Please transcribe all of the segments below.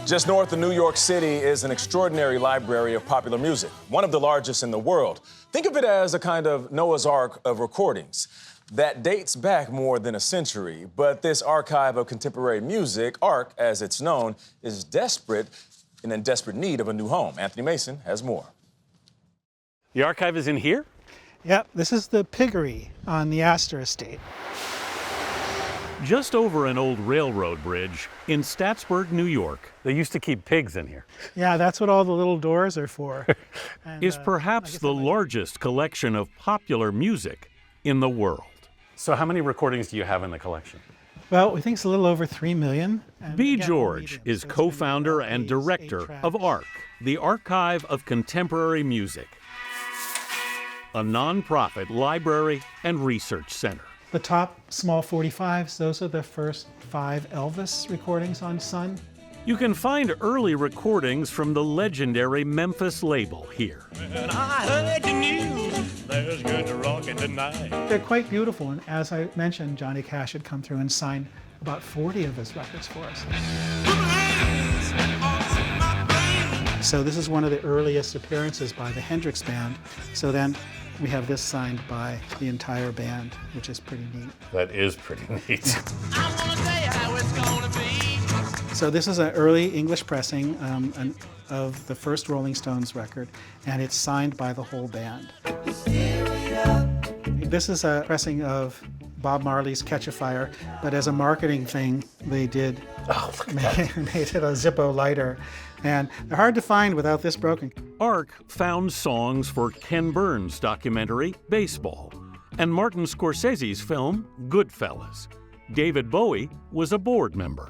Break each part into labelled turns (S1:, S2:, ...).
S1: Just north of New York City is an extraordinary library of popular music, one of the largest in the world. Think of it as a kind of Noah's Ark of recordings that dates back more than a century. But this archive of contemporary music, ARC as it's known, is desperate and in desperate need of a new home. Anthony Mason has more.
S2: The archive is in here?
S3: Yep, this is the piggery on the Astor estate.
S2: Just over an old railroad bridge in Statsburg, New York. They used to keep pigs in here.
S3: Yeah, that's what all the little doors are for. And,
S2: is perhaps the largest collection of popular music in the world. So how many recordings do you have in the collection?
S3: Well, we think it's a little over 3 million.
S2: B. George is co-founder and director of ARC, the Archive of Contemporary Music, a nonprofit library and research center.
S3: The top small 45s, those are the first 5 Elvis recordings on Sun.
S2: You can find early recordings from the legendary Memphis label here.
S4: And I heard the news, there's good rockin' tonight.
S3: They're quite beautiful, and as I mentioned, Johnny Cash had come through and signed about 40 of his records for us. So this is one of the earliest appearances by the Hendrix Band. So then we have this signed by the entire band, which is pretty neat.
S2: That is pretty neat.
S4: I wanna say how it's gonna be.
S3: So this is an early English pressing of the first Rolling Stones record, and it's signed by the whole band. This is a pressing of Bob Marley's Catch a Fire, but as a marketing thing, they did made it a Zippo lighter. And they're hard to find without this broken.
S2: ARC found songs for Ken Burns' documentary, Baseball, and Martin Scorsese's film, Goodfellas. David Bowie was a board member.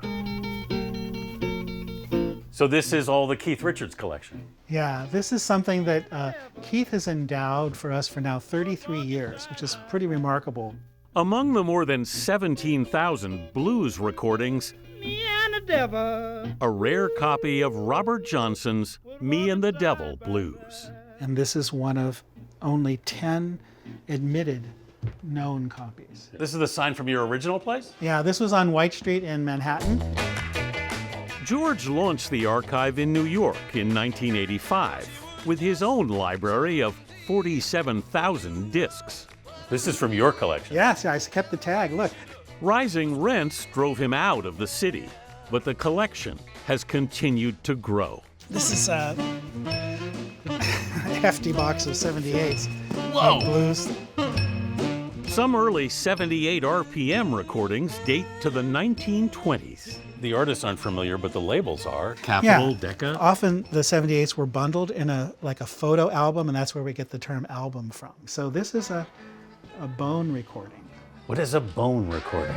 S2: So this is all the Keith Richards collection?
S3: Yeah, this is something that Keith has endowed for us for now 33 years, which is pretty remarkable.
S2: Among the more than 17,000 blues recordings,
S4: Me and the devil.
S2: a rare copy of Robert Johnson's Me and the Devil Blues.
S3: And this is one of only 10 admitted known copies.
S2: This is the sign from your original place?
S3: Yeah, this was on White Street in Manhattan.
S2: George launched the archive in New York in 1985 with his own library of 47,000 discs. This is from your collection?
S3: Yes, I kept the tag, look.
S2: Rising rents drove him out of the city, but the collection has continued to grow.
S3: This is a hefty box of 78s.
S2: Whoa!
S3: Blues.
S2: Some early 78 RPM recordings date to the 1920s. The artists aren't familiar, but the labels are. Capitol, Decca.
S3: Often the 78s were bundled in a photo album, and that's where we get the term album from. So this is a bone recording.
S2: What is a bone recording?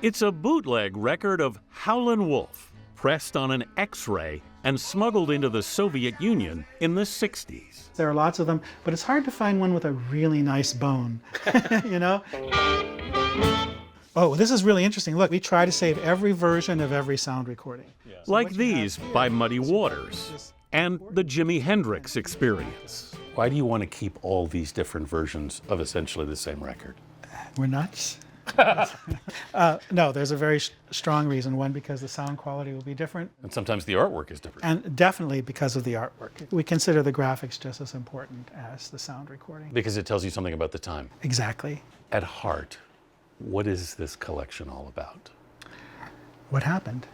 S2: It's a bootleg record of Howlin' Wolf, pressed on an X-ray and smuggled into the Soviet Union in the 60s.
S3: There are lots of them, but it's hard to find one with a really nice bone, you know? Oh, this is really interesting. Look, we try to save every version of every sound recording. So
S2: like these by Muddy Waters and the Jimi Hendrix Experience. Why do you want to keep all these different versions of essentially the same record?
S3: We're nuts. No, there's a very strong reason. One, because the sound quality will be different.
S2: And sometimes the artwork is different.
S3: And definitely because of the artwork. We consider the graphics just as important as the sound recording.
S2: Because it tells you something about the time.
S3: Exactly.
S2: At heart, what is this collection all about?
S3: What happened?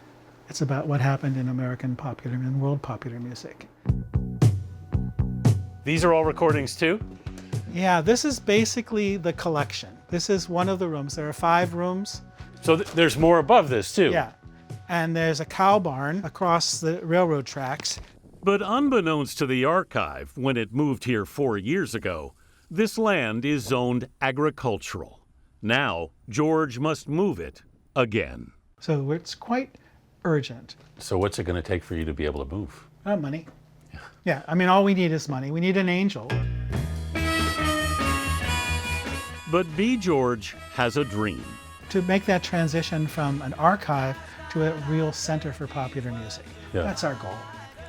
S3: It's about what happened in American popular and world popular music.
S2: These are all recordings too?
S3: Yeah, this is basically the collection. This is one of the rooms. There are 5 rooms.
S2: So there's more above this too?
S3: Yeah. And there's a cow barn across the railroad tracks.
S2: But unbeknownst to the archive, when it moved here 4 years ago, this land is zoned agricultural. Now, George must move it again.
S3: So it's quite urgent.
S2: So what's it going to take for you to be able to move?
S3: Money. Yeah, I mean, all we need is money. We need an angel.
S2: But B. George has a dream.
S3: To make that transition from an archive to a real center for popular music.
S2: Yeah.
S3: That's our goal.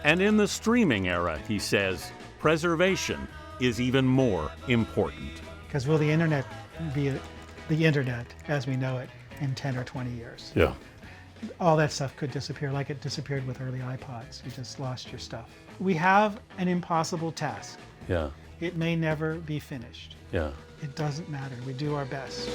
S2: And in the streaming era, he says, preservation is even more important.
S3: Because will the internet be the internet as we know it in 10 or 20 years.
S2: Yeah.
S3: All that stuff could disappear like it disappeared with early iPods. You just lost your stuff. We have an impossible task.
S2: Yeah.
S3: It may never be finished.
S2: Yeah.
S3: It doesn't matter. We do our best.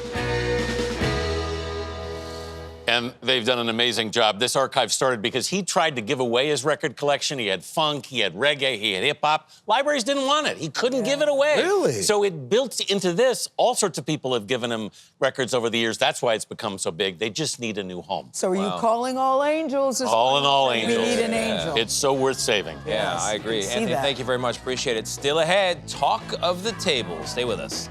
S5: And they've done an amazing job. This archive started because he tried to give away his record collection. He had funk, he had reggae, he had hip-hop. Libraries didn't want it. He couldn't give it away.
S6: Really?
S5: So it built into this. All sorts of people have given him records over the years. That's why it's become so big. They just need a new home.
S7: So are you calling all angels?
S5: All in all angels.
S7: We need an angel.
S5: It's so worth saving.
S6: Yeah, I agree.
S7: See
S6: Anthony,
S7: that.
S6: thank you very much. Appreciate it. Still ahead, talk of the table. Stay with us.